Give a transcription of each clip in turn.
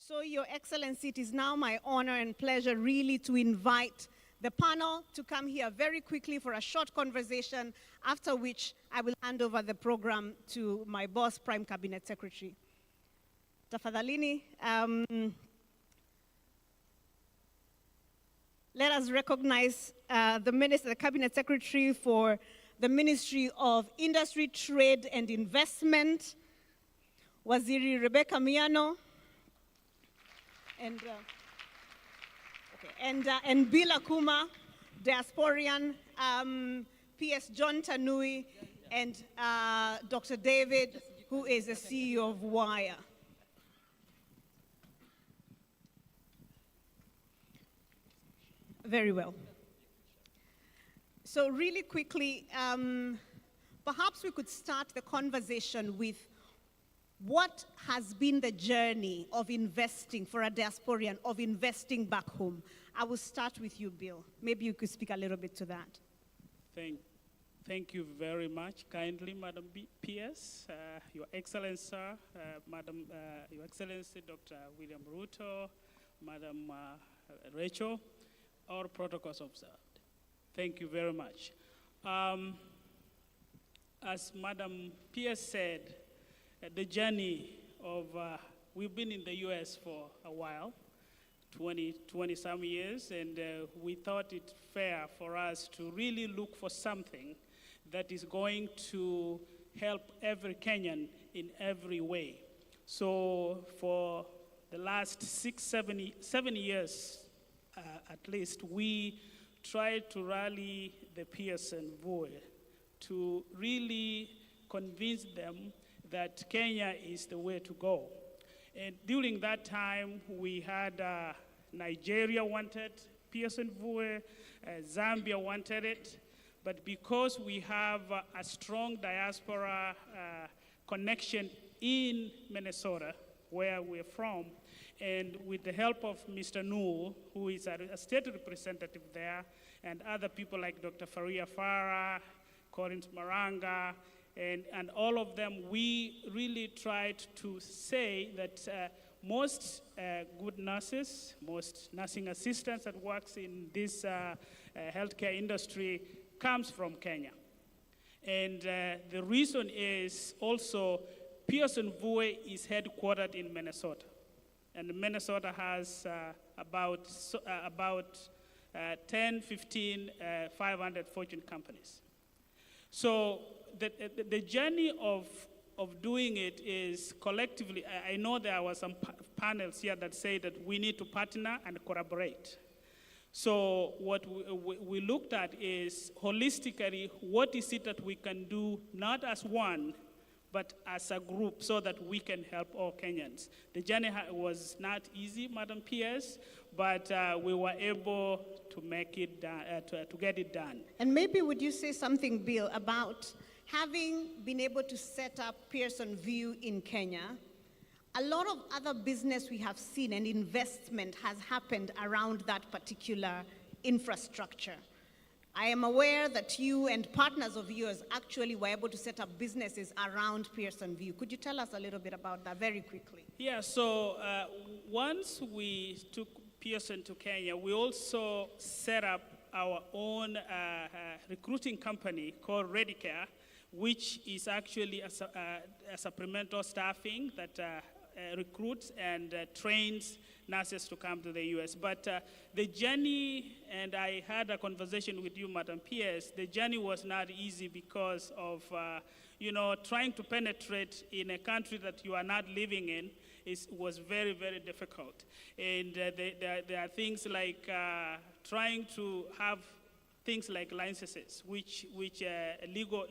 So, Your Excellency, it is now my honor and pleasure really to invite the panel to come here very quickly for a short conversation, after which I will hand over the program to my boss, Prime Cabinet Secretary. Tafadhalini, let us recognize the Cabinet Secretary for the Ministry of Industry, Trade and Investment, Waziri Rebecca Miano, and Bill Akuma, Diasporian, PS John Tanui, and Dr. David, who is the CEO of WIRE. Very well. So really quickly, perhaps we could start the conversation with what has been the journey of investing for a diasporian, of investing back home? I will start with you, Bill. Maybe you could speak a little bit to that. Thank you very much, kindly, Madam PS, Your Excellency, Your Excellency, Dr. William Ruto, Madam Rachel, all protocols observed. Thank you very much. As Madam PS said, the journey of, we've been in the US for a while, 20 some years, and we thought it fair for us to really look for something that is going to help every Kenyan in every way. So for the last 7 years, at least, we tried to rally the Pearson Voe to really convince them that Kenya is the way to go. And during that time, we had Nigeria wanted Pearson Voe, Zambia wanted it, but because we have a strong diaspora connection in Minnesota, where we're from, and with the help of Mr. Newell, who is a state representative there, and other people like Dr. Faria Farah, Corinth Maranga, and all of them, we really tried to say that most good nurses, most nursing assistants that works in this healthcare industry comes from Kenya. And the reason is also Pearson Voe is headquartered in Minnesota. And Minnesota has about 10, 15, 500 Fortune companies. So the journey of doing it is collectively. I know there were some panels here that say that we need to partner and collaborate. So what we looked at is holistically, what is it that we can do, not as one, but as a group, so that we can help all Kenyans. The journey was not easy, Madam PS, but we were able to make it to get it done. And maybe would you say something, Bill, about having been able to set up Pearson View in Kenya? A lot of other business we have seen and investment has happened around that particular infrastructure. I am aware that you and partners of yours actually were able to set up businesses around Pearson View. Could you tell us a little bit about that very quickly? Yeah, so once we took Pearson to Kenya, we also set up our own recruiting company called Redicare, which is actually a supplemental staffing that recruits and trains nurses to come to the US. But the journey, and I had a conversation with you, Madam PS, the journey was not easy because of, trying to penetrate in a country that you are not living in was very, very difficult. And there are things like trying to have things like licenses, which legal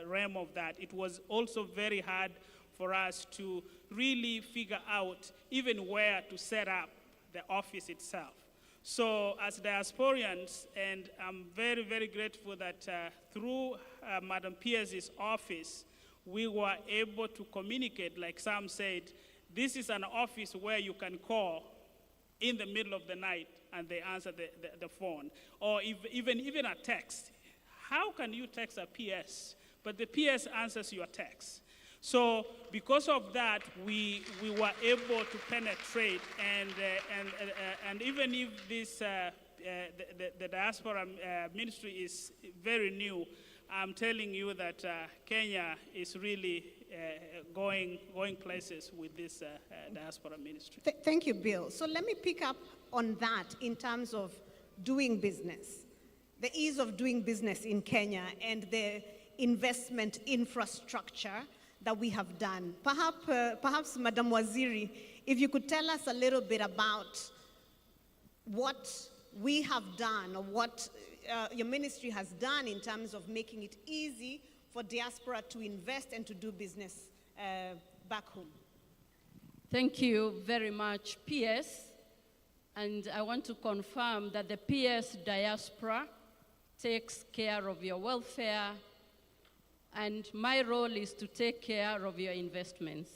realm of that. It was also very hard for us to really figure out even where to set up the office itself. So as diasporians, and I'm very, very grateful that through Madam Pierce's office, we were able to communicate, like Sam said, this is an office where you can call in the middle of the night and they answer the phone, or even a text. How can you text a PS, but the PS answers your text? So because of that, we were able to penetrate, and even if this the diaspora ministry is very new, I'm telling you that Kenya is really going places with this diaspora ministry. Thank you, Bill. So let me pick up on that in terms of doing business, the ease of doing business in Kenya and the investment infrastructure that we have done. Perhaps Madam Waziri, if you could tell us a little bit about what we have done or what your ministry has done in terms of making it easy for diaspora to invest and to do business back home. Thank you very much, PS. And I want to confirm that the PS Diaspora takes care of your welfare, and my role is to take care of your investments.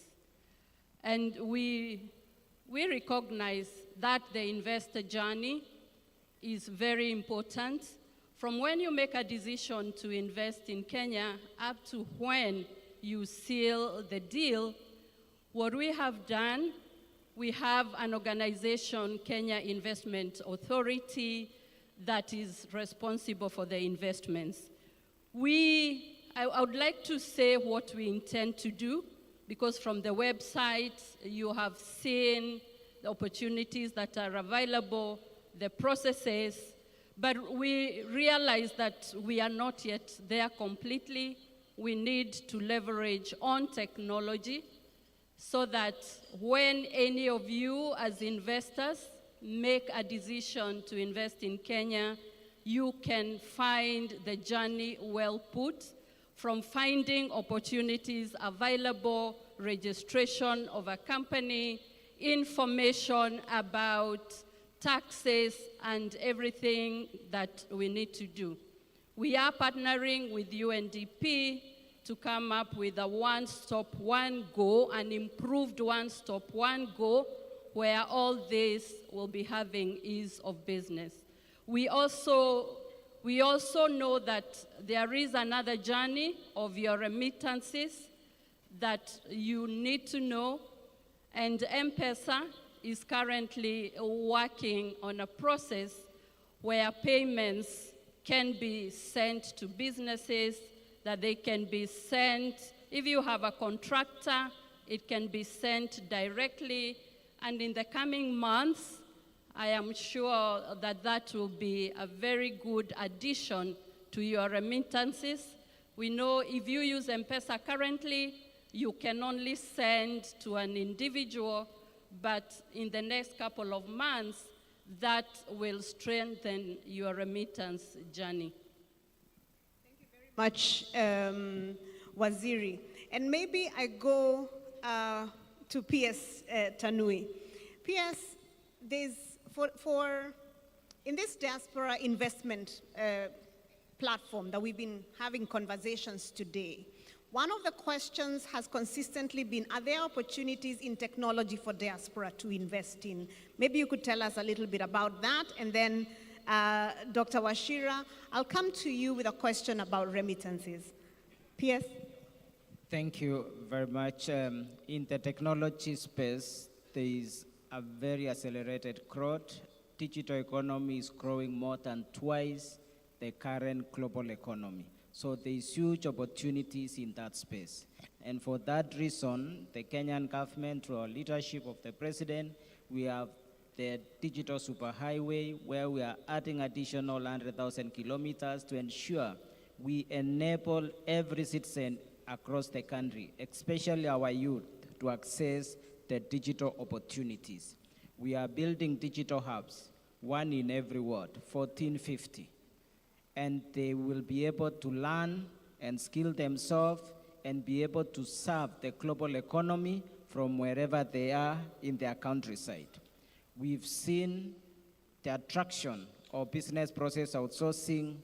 And we recognize that the investor journey is very important. From when you make a decision to invest in Kenya up to when you seal the deal, what we have done, we have an organization, Kenya Investment Authority, that is responsible for the investments. I would like to say what we intend to do, because from the website, you have seen the opportunities that are available, the processes, but we realize that we are not yet there completely. We need to leverage on technology so that when any of you as investors make a decision to invest in Kenya, you can find the journey well put, from finding opportunities available, registration of a company, information about taxes, and everything that we need to do. We are partnering with UNDP to come up with a one-stop, one-go, an improved one-stop, one-go, where all this will be having ease of business. We also know that there is another journey of your remittances that you need to know, and M-Pesa is currently working on a process where payments can be sent to businesses, that they can be sent, if you have a contractor, it can be sent directly, and in the coming months, I am sure that that will be a very good addition to your remittances. We know if you use M-Pesa currently, you can only send to an individual, but in the next couple of months, that will strengthen your remittance journey. Thank you very much, Waziri. And maybe I go to PS Tanui. PS, in this diaspora investment platform that we've been having conversations today, one of the questions has consistently been, are there opportunities in technology for diaspora to invest in? Maybe you could tell us a little bit about that, and then Dr. Wachira, I'll come to you with a question about remittances. PS? Thank you very much. In the technology space, there is a very accelerated growth. Digital economy is growing more than twice the current global economy. So there is huge opportunities in that space. And for that reason, the Kenyan government, through our leadership of the president, we have the digital superhighway, where we are adding additional 100,000 kilometers to ensure we enable every citizen across the country, especially our youth, to access the digital opportunities. We are building digital hubs, one in every ward, 1450. And they will be able to learn and skill themselves and be able to serve the global economy from wherever they are in their countryside. We've seen the attraction of business process outsourcing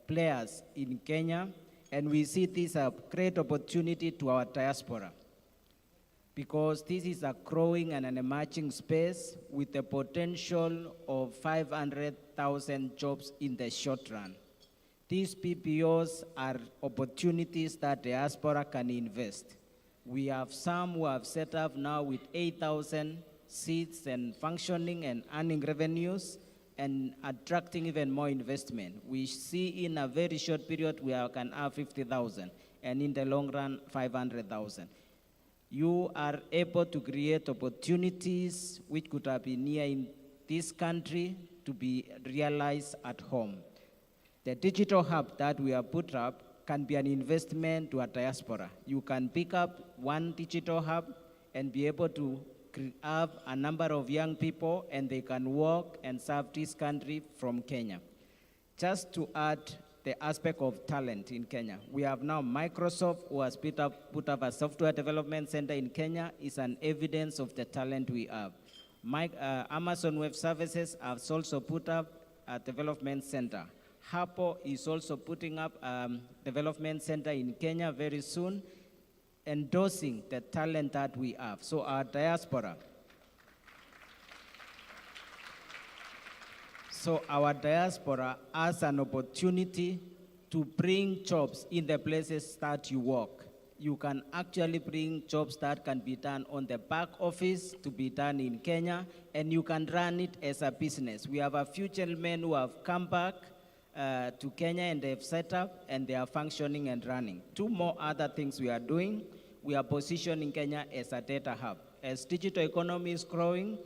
players in Kenya, and we see this a great opportunity to our diaspora, because this is a growing and an emerging space with the potential of 500,000 jobs in the short run. These PPOs are opportunities that diaspora can invest. We have some who have set up now with 8,000 seats and functioning and earning revenues and attracting even more investment. We see in a very short period we can have 50,000 and in the long run 500,000. You are able to create opportunities which could have been here in this country to be realized at home. The digital hub that we have put up can be an investment to a diaspora. You can pick up one digital hub and be able to have a number of young people and they can work and serve this country from Kenya. Just to add the aspect of talent in Kenya, we have now Microsoft who has put up a software development center in Kenya is an evidence of the talent we have. Amazon Web Services has also put up a development center. Hapo is also putting up a development center in Kenya very soon, endorsing the talent that we have. So our diaspora has an opportunity to bring jobs in the places that you work. You can actually bring jobs that can be done on the back office to be done in Kenya, and you can run it as a business. We have a few gentlemen who have come back to Kenya and they've set up and they are functioning and running. Two more other things we are doing. We are positioning Kenya as a data hub. As digital economy is growing,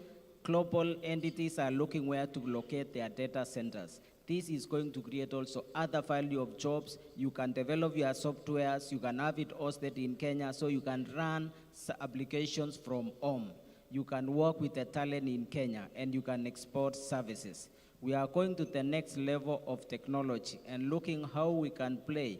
global entities are looking where to locate their data centers. This is going to create also other value of jobs. You can develop your softwares, you can have it hosted in Kenya, so you can run applications from home. You can work with the talent in Kenya and you can export services. We are going to the next level of technology and looking how we can play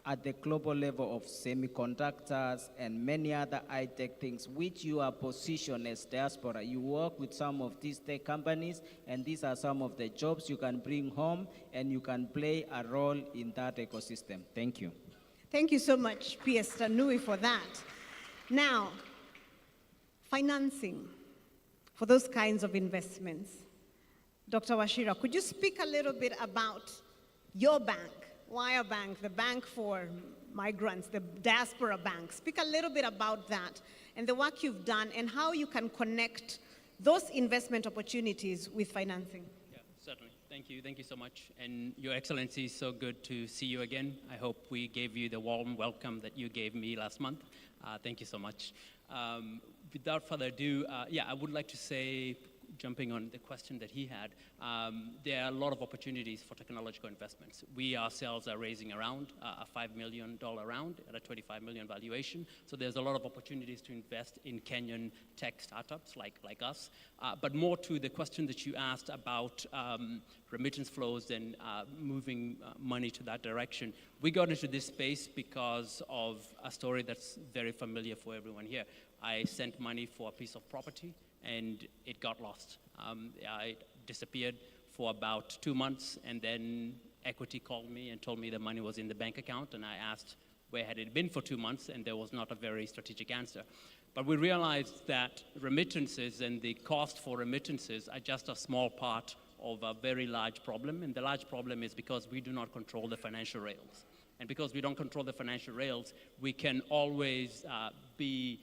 at the global level of semiconductors and many other high-tech things, which you are positioned as diaspora. You work with some of these tech companies, and these are some of the jobs you can bring home, and you can play a role in that ecosystem. Thank you. Thank you so much, PS Tanui, for that. Now, financing for those kinds of investments. Dr. Wachira, could you speak a little bit about your bank, Wire Bank, the bank for migrants, the Diaspora Bank? Speak a little bit about that and the work you've done and how you can connect those investment opportunities with financing. Yeah, certainly. Thank you. Thank you so much. And Your Excellency, so good to see you again. I hope we gave you the warm welcome that you gave me last month. Thank you so much. Without further ado, I would like to say, jumping on the question that he had, there are a lot of opportunities for technological investments. We ourselves are raising around a $5 million round at a $25 million valuation. So there's a lot of opportunities to invest in Kenyan tech startups like us. But more to the question that you asked about remittance flows and moving money to that direction. We got into this space because of a story that's very familiar for everyone here. I sent money for a piece of property and it got lost. I disappeared for about 2 months, and then Equity called me and told me the money was in the bank account, and I asked where had it been for 2 months, and there was not a very strategic answer. But we realized that remittances and the cost for remittances are just a small part of a very large problem, and the large problem is because we do not control the financial rails. And because we don't control the financial rails, we can always be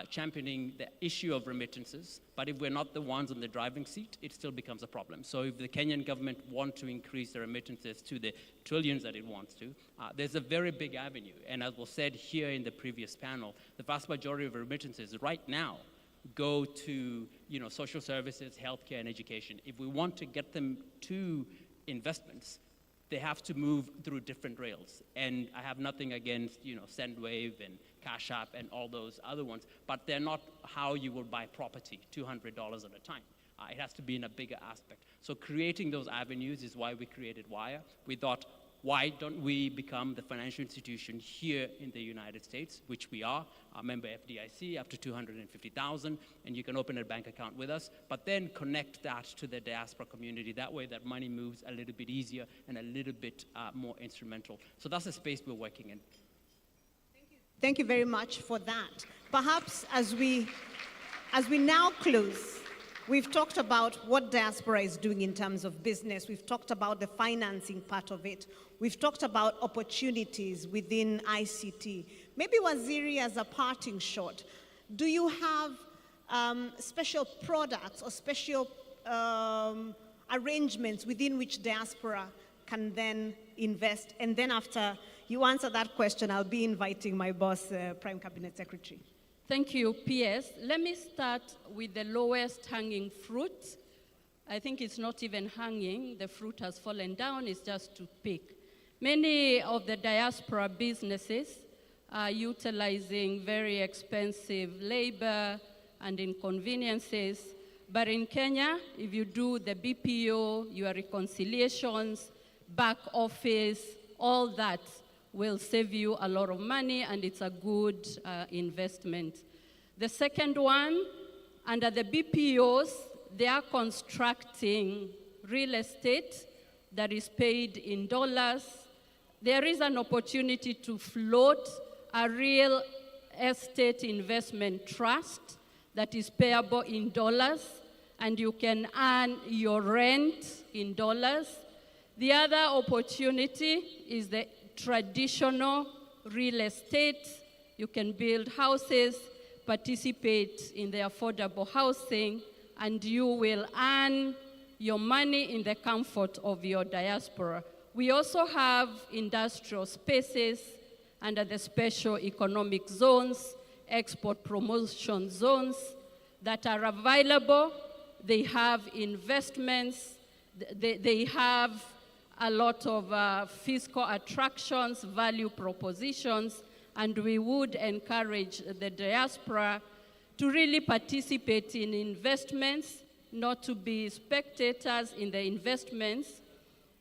championing the issue of remittances, but if we're not the ones on the driving seat, it still becomes a problem. So if the Kenyan government wants to increase the remittances to the trillions that it wants to, there's a very big avenue. And as was said here in the previous panel, the vast majority of remittances right now go to social services, healthcare, and education. If we want to get them to investments, they have to move through different rails. And I have nothing against, Sendwave and Cash App and all those other ones, but they're not how you will buy property, $200 at a time. It has to be in a bigger aspect. So creating those avenues is why we created Wire. We thought, why don't we become the financial institution here in the United States, which we are, a member FDIC, up to $250,000, and you can open a bank account with us, but then connect that to the diaspora community. That way that money moves a little bit easier and a little bit more instrumental. So that's the space we're working in. Thank you very much for that. Perhaps as we now close, We've talked about what Diaspora is doing in terms of business. We've talked about the financing part of it. We've talked about opportunities within ICT. Maybe Waziri, as a parting shot, do you have special products or special arrangements within which Diaspora can then invest? And then after you answer that question, I'll be inviting my boss, Prime Cabinet Secretary. Thank you, PS. Let me start with the lowest hanging fruit. I think it's not even hanging. The fruit has fallen down. It's just to pick. Many of the diaspora businesses are utilizing very expensive labor and inconveniences. But in Kenya, if you do the BPO, your reconciliations, back office, all that will save you a lot of money, and it's a good investment. The second one, under the BPOs, they are constructing real estate that is paid in dollars. There is an opportunity to float a real estate investment trust that is payable in dollars, and you can earn your rent in dollars. The other opportunity is the traditional real estate. You can build houses, participate in the affordable housing, and you will earn your money in the comfort of your diaspora. We also have industrial spaces under the special economic zones, export promotion zones that are available. They have investments, they have a lot of fiscal attractions, value propositions, and we would encourage the diaspora to really participate in investments, not to be spectators in the investments.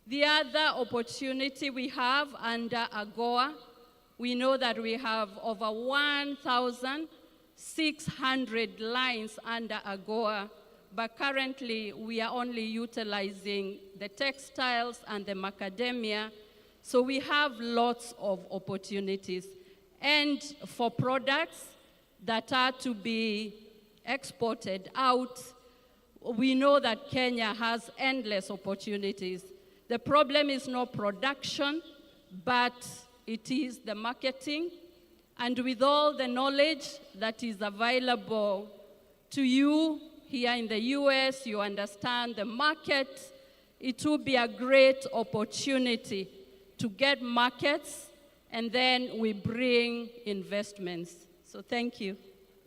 The other opportunity we have under AGOA, we know that we have over 1,600 lines under AGOA, but currently we are only utilizing the textiles and the macadamia, so we have lots of opportunities. And for products that are to be exported out, we know that Kenya has endless opportunities. The problem is not production, but it is the marketing. And with all the knowledge that is available to you here in the US, you understand the market, it will be a great opportunity to get markets, and then we bring investments. So thank you.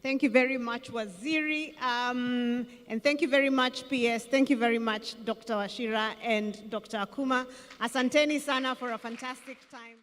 Thank you very much, Waziri. And thank you very much, PS. Thank you very much, Dr. Wachira and Dr. Akuma. Asanteni sana for a fantastic time.